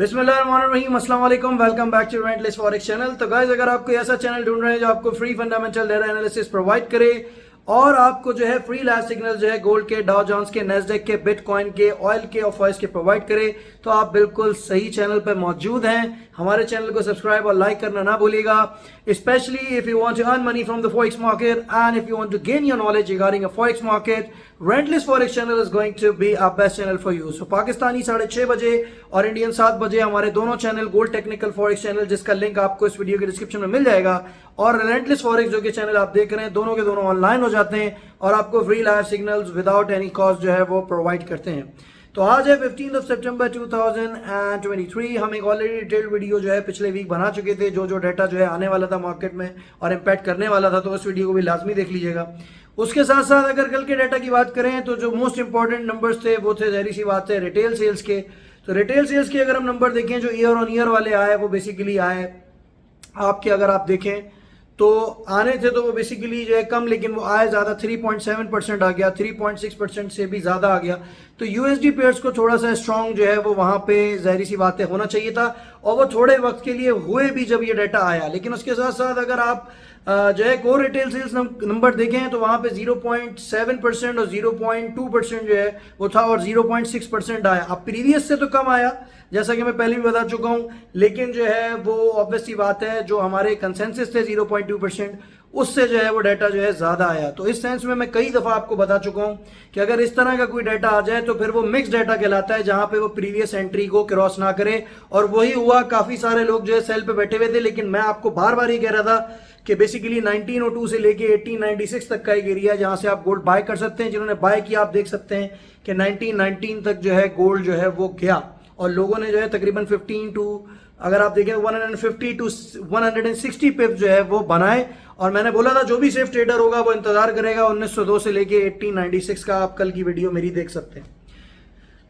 बिस्मिल्लाहिर्रहमानिर्रहीम, अस्सलाम वालेकुम, welcome back to Relentless Forex channel. तो गाइस, अगर आप कोई ऐसा चैनल ढूंढ रहे हैं जो आपको free fundamental data analysis provide करे और आपको जो है फ्री लाइव सिग्नल जो है गोल्ड के, डाउ जोन्स के, नेस्डेक के, बिटकॉइन के, ऑयल के और फॉरेक्स के प्रोवाइड करे, तो आप बिल्कुल सही चैनल पर मौजूद हैं। हमारे चैनल को सब्सक्राइब और लाइक करना ना भूलिएगा, specially if you want to earn money from the forex market and if you want to gain your knowledge regarding a forex market, Relentless Forex channel is going to be a best channel for you. So Pakistani 6:30 बजे और Indian 7 बजे हमारे दोनों channel, gold technical forex channel जिसका link आपको इस video के description में मिल जाएगा, और रेंटलेस फॉरेक्स जो कि चैनल आप देख रहे हैं, दोनों के दोनों ऑनलाइन हो जाते हैं और आपको free live signals without any cost जो है वो प्रोवाइड करते हैं। तो आज है 15 सितंबर 2023। हम एक ऑलरेडी डिटेल्ड वीडियो जो है पिछले वीक बना चुके थे, जो डाटा जो है आने वाला था मार्केट में और इम्पैक्ट करने वाला था, तो उस वीडियो को भी लाजमी देख लीजिएगा। उसके साथ साथ अगर कल के डाटा की बात करें तो जो मोस्ट इंपॉर्टेंट नंबर्स थे वो थे, जाहिर सी बात है, रिटेल सेल्स के। तो रिटेल सेल्स के अगर हम नंबर देखें जो ईयर ऑन ईयर वाले आए, वो बेसिकली आए आपके, अगर आप देखें तो आने थे तो वो बेसिकली जो है कम, लेकिन वो आए ज़्यादा, 3.7% आ गया, 3.6% से भी ज़्यादा आ गया। तो यूएसडी पेयर्स को थोड़ा सा स्ट्रॉन्ग जो है वो वहाँ पे जाहिर सी बातें होना चाहिए था, और वो थोड़े वक्त के लिए हुए भी जब ये डाटा आया। लेकिन उसके साथ साथ अगर आप जो है कोर रिटेल सेल्स नंबर देखें तो वहाँ पे 0.7% और 0.2% जो है वो था, और 0.6% आया। अब प्रीवियस से तो कम आया, जैसा कि मैं पहले भी बता चुका हूं, लेकिन जो है वो ऑब्वियसली बात है, जो हमारे कंसेंसस थे 0.2%, उससे जो है वो डाटा जो है ज़्यादा आया। तो इस सेंस में मैं कई दफ़ा आपको बता चुका हूं कि अगर इस तरह का कोई डाटा आ जाए तो फिर वो मिक्स डाटा कहलाता है, जहां पे वो प्रीवियस एंट्री को क्रॉस ना करे। और वही हुआ, काफ़ी सारे लोग जो है सेल पे बैठे हुए थे, लेकिन मैं आपको बार बार ये कह रहा था कि बेसिकली 1902 से लेके 1896 तक का एक एरिया जहां से आप गोल्ड बाय कर सकते हैं। जिन्होंने बाय किया आप देख सकते हैं कि 1919 तक जो है गोल्ड जो है वो गया, और लोगों ने जो है तकरीबन 15 टू, अगर आप देखें 150 टू 160 पिप जो है वो बनाए। और मैंने बोला था जो भी सेफ ट्रेडर होगा वो इंतजार करेगा 1902 से लेके 1896 का, आप कल की वीडियो मेरी देख सकते हैं।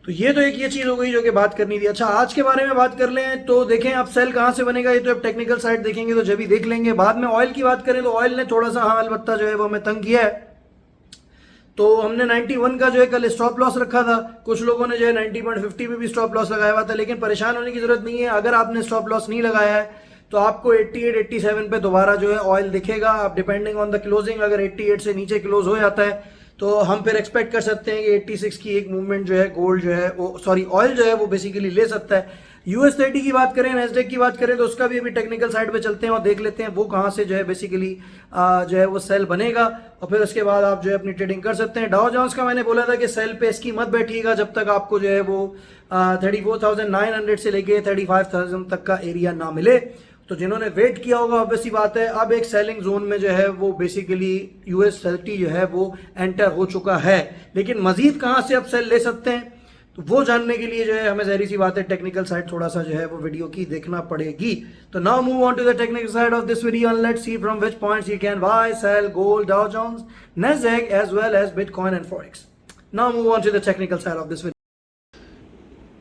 तो ये तो एक ये चीज हो गई जो कि बात करनी थी। अच्छा, आज के बारे में बात कर लें तो देखें अब सेल कहां से बनेगा, ये तो अब टेक्निकल साइड देखेंगे तो जब भी देख लेंगे। बाद में ऑयल की बात करें तो ऑयल ने थोड़ा सा, हाँ, अलबत्ता जो है वो हमें तंग किया है। तो हमने 91 का जो है कल स्टॉप लॉस रखा था, कुछ लोगों ने जो है 90.50 पे भी स्टॉप लॉस लगाया हुआ था, लेकिन परेशान होने की जरूरत नहीं है। अगर आपने स्टॉप लॉस नहीं लगाया है तो आपको 88 87 पे दोबारा जो है ऑयल दिखेगा। आप डिपेंडिंग ऑन द क्लोजिंग, अगर 88 से नीचे क्लोज हो जाता है तो हम फिर एक्सपेक्ट कर सकते हैं कि 86 की एक मूवमेंट जो है गोल्ड जो है वो, सॉरी, ऑयल जो है वो बेसिकली ले सकता है। US30 की बात करें, नेस्डेक की बात करें, तो उसका भी अभी टेक्निकल साइड पे चलते हैं और देख लेते हैं वो कहाँ से जो है बेसिकली जो है वो सेल बनेगा, और फिर उसके बाद आप जो है अपनी ट्रेडिंग कर सकते हैं। डाउ जोन्स का मैंने बोला था कि सेल पे इसकी मत बैठिएगा जब तक आपको जो है वो 34,900 से लेके 35,000 तक का एरिया ना मिले। तो जिन्होंने वेट किया होगा, ऑब्वियसली बात है, अब एक सेलिंग जोन में जो है वो बेसिकली US30 जो है वो एंटर हो चुका है। लेकिन मजीद कहाँ से अब सेल ले सकते हैं, तो वो जानने के लिए जो है हमें ज़ाहिर सी बात है टेक्निकल साइड थोड़ा सा जो है वो वीडियो की देखना पड़ेगी। तो now move on to the technical side of this video and let's see from which points you can buy, sell gold, Dow Jones, Nasdaq as well as bitcoin and forex. Now move on to the technical side of this video.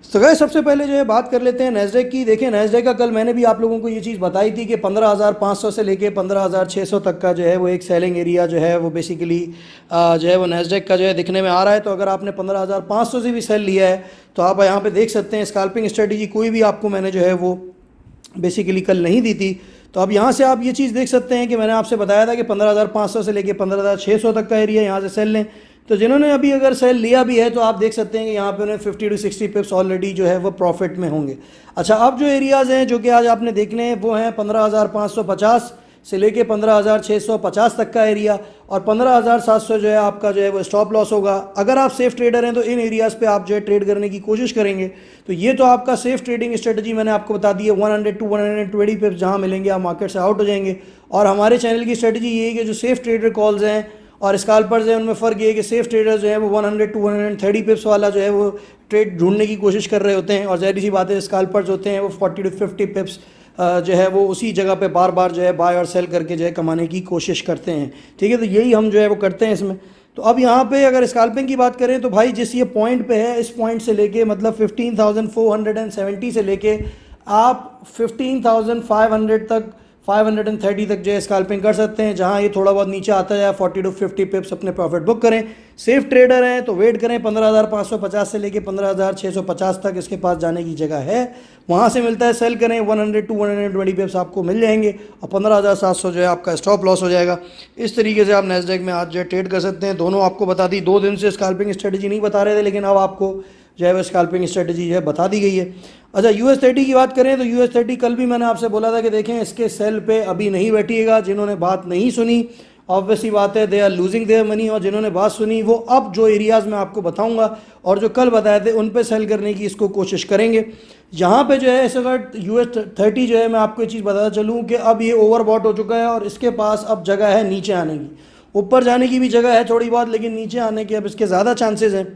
तो guys, सबसे पहले जो है बात कर लेते हैं Nasdaq की। देखें, नैस्डैक का कल मैंने भी आप लोगों को ये चीज़ बताई थी कि 15,500 से लेके 15,600 तक का जो है वो एक सेलिंग एरिया जो है वो बेसिकली जो है वो नैस्डैक का जो है दिखने में आ रहा है। तो अगर आपने 15,500 से भी सेल लिया है तो आप यहाँ पे देख सकते हैं स्कैल्पिंग स्ट्रेटजी कोई भी आपको मैंने जो है वो बेसिकली कल नहीं दी थी। तो अब यहाँ से आप ये चीज़ देख सकते हैं कि मैंने आपसे बताया था कि 15,500 से लेके 15,600 तक का एरिया यहाँ से सेल लें। तो जिन्होंने अभी अगर सेल लिया भी है तो आप देख सकते हैं कि यहाँ पे उन्हें 50 टू 60 पिप्स ऑलरेडी जो है वो प्रॉफिट में होंगे। अच्छा, अब जो एरियाज़ हैं जो कि आज आपने देखने हैं वो हैं 15,550 से लेके 15,650 तक का एरिया, और 15,700 जो है आपका जो है वो स्टॉप लॉस होगा। अगर आप सेफ ट्रेडर हैं तो इन एरियाज़ पे आप जो है ट्रेड करने की कोशिश करेंगे। तो ये तो आपका सेफ ट्रेडिंग स्ट्रेटजी मैंने आपको बता दी है। 100 टू 120 पिप्स जहाँ मिलेंगे आप मार्केट से आउट हो जाएंगे। और हमारे चैनल की स्ट्रेटजी ये है कि जो सेफ ट्रेडर कॉल्स हैं और स्कैल्पर्स हैं उनमें फ़र्क ये है कि सेफ ट्रेडर जो है वो 100 टू 130 पिप्स वाला जो है वो ट्रेड ढूंढने की कोशिश कर रहे होते हैं, और ज़ाहिर सी बात है स्कैल्पर्स होते हैं वो 40 टू 50 पिप्स जो है वो उसी जगह पे बार बार जो है बाय और सेल करके जो है कमाने की कोशिश करते हैं। ठीक है, तो यही हम जो है वो करते हैं इसमें। तो अब यहाँ पे अगर स्कैल्पिंग की बात करें तो भाई जिस ये पॉइंट पे है, इस पॉइंट से लेके मतलब 15,470 से लेके आप 15,500 तक 530 तक जो है स्कैल्पिंग कर सकते हैं। जहां ये थोड़ा बहुत नीचे आता जाए 40 टू 50 पिप्स अपने प्रॉफिट बुक करें। सेफ ट्रेडर हैं तो वेट करें, 15,550 से लेके 15,650 तक इसके पास जाने की जगह है, वहां से मिलता है, सेल करें, 100 टू 120 पिप्स आपको मिल जाएंगे और 15,700 जो है आपका स्टॉप लॉस हो जाएगा। इस तरीके से आप नैस्डैक में आज जो है ट्रेड कर सकते हैं। दोनों आपको बता दी, 2 दिन से स्कैल्पिंग स्ट्रेटजी नहीं बता रहे थे, लेकिन अब आपको जो है वो स्कैल्पिंग स्ट्रेटजी जो है बता दी गई है। अच्छा, US30 की बात करें तो US30 कल भी मैंने आपसे बोला था कि देखें इसके सेल पे अभी नहीं बैठिएगा। जिन्होंने बात नहीं सुनी, ऑब्वियसली बात है, they are losing their money, और जिन्होंने बात सुनी वो अब जो एरियाज़ में आपको बताऊंगा और जो कल बताए थे उन पे सेल करने की इसको कोशिश करेंगे। यहाँ पे जो है इस वक्त US30 जो है, मैं आपको एक चीज़ बताता चलूँ कि अब ये ओवरबॉट हो चुका है और इसके पास अब जगह है नीचे आने की। ऊपर जाने की भी जगह है थोड़ी बहुत, लेकिन नीचे आने के अब इसके ज़्यादा चांसेस हैं।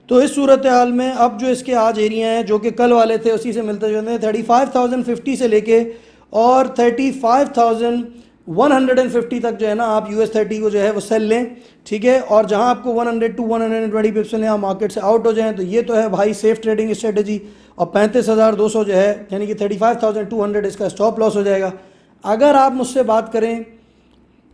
तो इस सूरत हाल में अब जो इसके आज एरिया हैं जो कि कल वाले थे उसी से मिलते जुलते हैं, 35,050 से लेके और 35,150 तक जो है ना आप US30 को जो है वो सेल लें, ठीक है। और जहां आपको 100 टू 120 पिप्स लें आप मार्केट से आउट हो जाएं, तो ये तो है भाई सेफ ट्रेडिंग स्ट्रेटजी। और 35,200 जो है यानी कि 35,200 इसका स्टॉप लॉस हो जाएगा। अगर आप मुझसे बात करें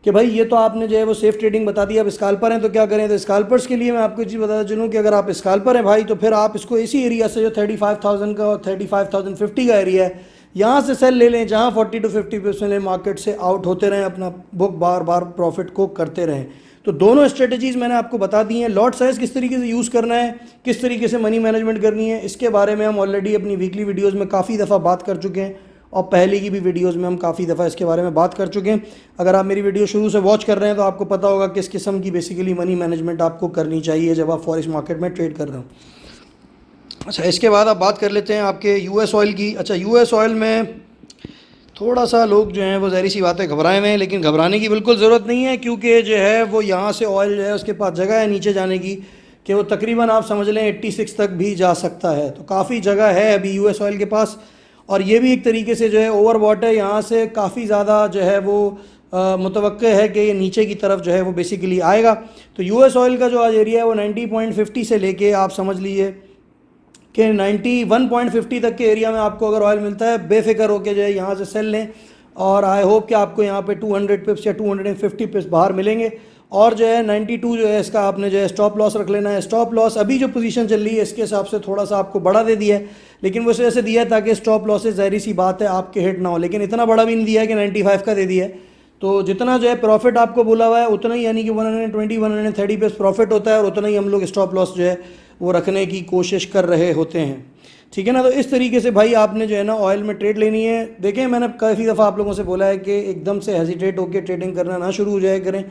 कि भाई ये तो आपने जो है वो सेफ ट्रेडिंग बता दी, अब स्कैल्पर हैं तो क्या करें, तो स्कैल्पर्स के लिए मैं आपको एक चीज़ बताता चलूँ कि अगर आप स्कैल्पर हैं भाई तो फिर आप इसको इसी एरिया से जो 35,000 का और 35,050 का एरिया है यहाँ से सेल ले लें, जहाँ 40 टू 50% लें, मार्केट से आउट होते रहें, अपना बुक बार बार प्रॉफिट को करते रहें। तो दोनों स्ट्रेटजीज़ मैंने आपको बता दी हैं। लॉट साइज़ किस तरीके से यूज़ करना है, किस तरीके से मनी मैनेजमेंट करनी है, इसके बारे में हम ऑलरेडी अपनी वीकली वीडियोज़ में काफ़ी दफ़ा बात कर चुके हैं और पहले की भी वीडियोस में हम काफ़ी दफ़ा इसके बारे में बात कर चुके हैं। अगर आप मेरी वीडियो शुरू से वॉच कर रहे हैं तो आपको पता होगा किस किस्म की बेसिकली मनी मैनेजमेंट आपको करनी चाहिए जब आप फॉरेक्स मार्केट में ट्रेड कर रहे हो। अच्छा, इसके बाद आप बात कर लेते हैं आपके US ऑयल की। अच्छा, US ऑयल में थोड़ा सा लोग जो हैं वो ज़ाहिर सी बात है घबराए हुए हैं, लेकिन घबराने की बिल्कुल ज़रूरत नहीं है, क्योंकि जो है वो यहाँ से ऑयल जो है उसके पास जगह है नीचे जाने की कि वो तकरीबन आप समझ लें 86 तक भी जा सकता है। तो काफ़ी जगह है अभी US ऑयल के पास, और ये भी एक तरीके से जो है ओवरबॉट है। यहाँ से काफ़ी ज़्यादा जो है वो मुतवक्के है कि ये नीचे की तरफ जो है वो बेसिकली आएगा। तो US ऑयल का जो आज एरिया है वो 90.50 से लेके आप समझ लीजिए कि 91.50 तक के एरिया में आपको अगर ऑयल मिलता है, बेफिक्र होकर जो है यहाँ से सेल लें। और आई होप कि आपको यहाँ पे 200 पिप्स या 250 पिप्स बाहर मिलेंगे। और जो है 92 जो है इसका आपने जो है स्टॉप लॉस रख लेना है। स्टॉप लॉस अभी जो पोजीशन चल रही है इसके हिसाब से थोड़ा सा आपको बड़ा दे दिया है, लेकिन वो इस वजह से दिया है ताकि स्टॉप लॉसेस ज़ाहिर सी बात है आपके हिट ना हो, लेकिन इतना बड़ा भी नहीं दिया है कि 95 का दे दिया है। तो जितना जो है प्रॉफिट आपको बोला हुआ है उतना ही यानी कि 120-130 पे प्रॉफिट होता है और उतना ही हम लोग स्टॉप लॉस जो है वो रखने की कोशिश कर रहे होते हैं, ठीक है ना। तो इस तरीके से भाई आपने जो है ना ऑयल में ट्रेड लेनी है। देखें, मैंने काफ़ी दफ़ा आप लोगों से बोला है कि एकदम से हेजिटेट होकर ट्रेडिंग करना ना शुरू हो जाए करें।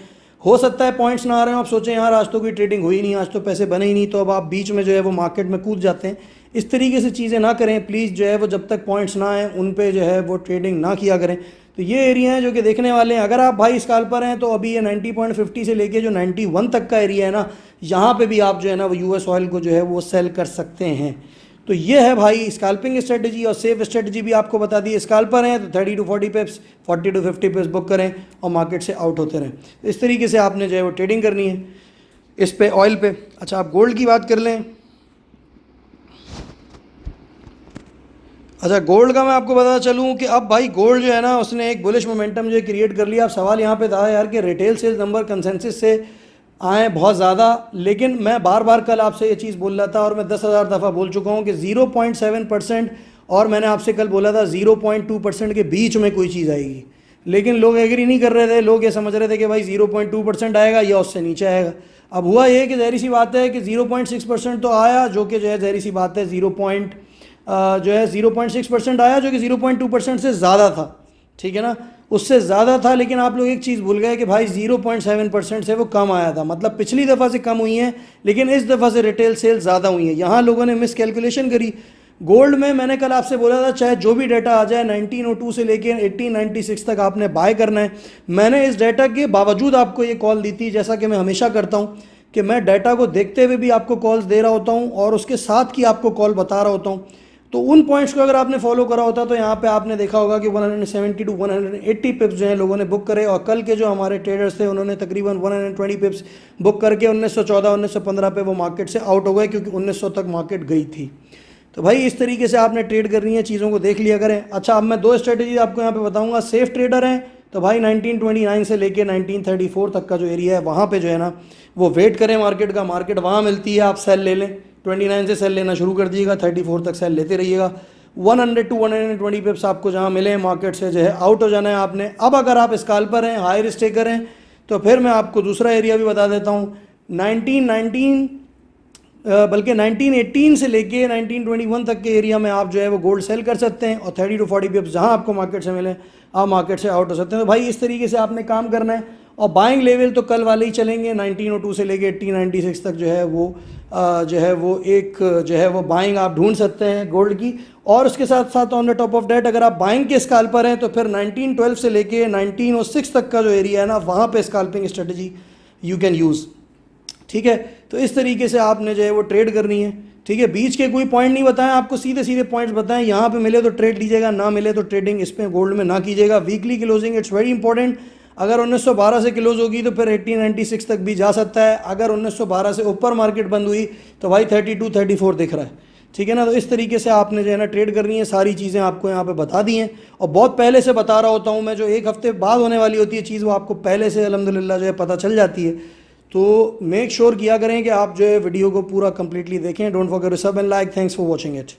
हो सकता है पॉइंट्स ना आ रहे हो, आप सोचें यार आज तो कोई ट्रेडिंग हुई नहीं, आज तो पैसे बने ही नहीं, तो अब आप बीच में जो है वो मार्केट में कूद जाते हैं। इस तरीके से चीज़ें ना करें प्लीज़। जो है वो जब तक पॉइंट्स ना आए उन पे जो है वो ट्रेडिंग ना किया करें। तो ये एरिया हैं जो कि देखने वाले हैं। अगर आप भाई स्कैल्पर हैं तो अभी ये 90.50 से लेके जो 91 तक का एरिया है ना, यहाँ पे भी आप जो है ना वो US ऑयल को जो है वो सेल कर सकते हैं। तो ये है भाई स्कैल्पिंग स्ट्रेटजी और सेफ स्ट्रेटजी भी आपको बता दी। स्कैल्पर हैं तो 30 to 40 pips, 40 to 50 pips book करें और मार्केट से आउट होते रहें। इस तरीके से आपने जो है वो ट्रेडिंग करनी है इस पे ऑयल पे। अच्छा, आप गोल्ड की बात कर लें। अच्छा, गोल्ड का मैं आपको बता चलूँ कि अब भाई गोल्ड जो है ना उसने एक बुलिश मोमेंटम जो क्रिएट कर लिया। अब सवाल यहाँ पे था यार कि रिटेल सेल्स नंबर कंसेंसस से आए बहुत ज़्यादा, लेकिन मैं बार बार कल आपसे ये चीज़ बोल रहा था और मैं 10,000 दफ़ा बोल चुका हूँ कि 0.7% और मैंने आपसे कल बोला था 0.2% के बीच में कोई चीज़ आएगी, लेकिन लोग एग्री नहीं कर रहे थे। लोग ये समझ रहे थे कि भाई 0.2% आएगा या उससे नीचे आएगा। अब हुआ ये कि ज़ाहिर सी बात है कि 0.6% तो आया, जो कि जो है ज़ाहिर सी बात है 0.6% आया, जो कि 0.2% से ज़्यादा था, ठीक है ना, उससे ज़्यादा था। लेकिन आप लोग एक चीज़ भूल गए कि भाई 0.7% से वो कम आया था, मतलब पिछली दफ़ा से कम हुई है, लेकिन इस दफ़ा से रिटेल सेल ज़्यादा हुई है। यहाँ लोगों ने मिस कैलकुलेशन करी। गोल्ड में मैंने कल आपसे बोला था चाहे जो भी डाटा आ जाए 1902 से लेकर 1896 तक आपने बाय करना है। मैंने इस डाटा के बावजूद आपको ये कॉल दी थी, जैसा कि मैं हमेशा करता हूँ कि मैं डाटा को देखते हुए भी आपको कॉल्स दे रहा होता हूँ और उसके साथ की आपको कॉल बता रहा होता हूँ। तो उन पॉइंट्स को अगर आपने फॉलो करा होता तो यहाँ पे आपने देखा होगा कि 170 टू 180 पिप्स जो हैं लोगों ने बुक करे, और कल के जो हमारे ट्रेडर्स थे उन्होंने तकरीबन 120 पिप्स बुक करके 1914 1915 पे वो मार्केट से आउट हो गए, क्योंकि 1900 तक मार्केट गई थी। तो भाई इस तरीके से आपने ट्रेड करनी है, चीज़ों को देख लिया करें। अच्छा, अब मैं दो स्ट्रेटेजी आपको यहाँ पे बताऊंगा। सेफ ट्रेडर हैं तो भाई 1929 से लेके 1934 तक का जो एरिया है वहाँ पे जो है ना वो वेट करें मार्केट का, मार्केट वहाँ मिलती है, आप सेल ले लें। 29 से सेल लेना शुरू कर दीजिएगा, 34 तक सेल लेते रहिएगा। 100 टू 120 पिप्स आपको जहाँ मिले मार्केट से जो है आउट हो जाना है आपने। अब अगर आप स्कैल्पर हैं, हाई रिस्क टेकर हैं, तो फिर मैं आपको दूसरा एरिया भी बता देता हूँ। 1919 बल्कि 1918 से लेके 1921 तक के एरिया में आप जो है वो गोल्ड सेल कर सकते हैं, और 30 टू 40 पिप्स जहाँ आपको मार्केट से मिले आप मार्केट से आउट हो सकते हैं। तो भाई इस तरीके से आपने काम करना है। और बाइंग लेवल तो कल वाले ही चलेंगे, 1902 से लेके 1896 तक जो है वो एक जो है वो बाइंग आप ढूंढ सकते हैं गोल्ड की। और उसके साथ साथ on the top of that अगर आप बाइंग के स्कैल्पर हैं तो फिर 1912 से लेके 1906 तक का जो एरिया है ना वहाँ पे scalping strategy you can use. ठीक है, तो इस तरीके से आपने जो है वो ट्रेड करनी है। ठीक है, बीच के कोई पॉइंट नहीं बताएं आपको, सीधे सीधे पॉइंट्स बताएं। यहाँ पे मिले तो ट्रेड लीजिएगा, ना मिले तो ट्रेडिंग इस पे गोल्ड में ना कीजिएगा। Weekly closing it's very important. अगर 1912 से क्लोज होगी तो फिर 1896 तक भी जा सकता है। अगर 1912 से ऊपर मार्केट बंद हुई तो भाई 32 34 दिख रहा है। ठीक है ना, तो इस तरीके से आपने जो है ना ट्रेड करनी है। सारी चीज़ें आपको यहाँ पे बता दी हैं और बहुत पहले से बता रहा होता हूँ मैं। जो एक हफ्ते बाद होने वाली होती है चीज़ वो आपको पहले से अल्हम्दुलिल्लाह जो है पता चल जाती है। तो मेक श्योर किया करें कि आप जो है वीडियो को पूरा कंप्लीटली देखें। डोंट फॉरगेट टू सब and like. Thanks for watching it.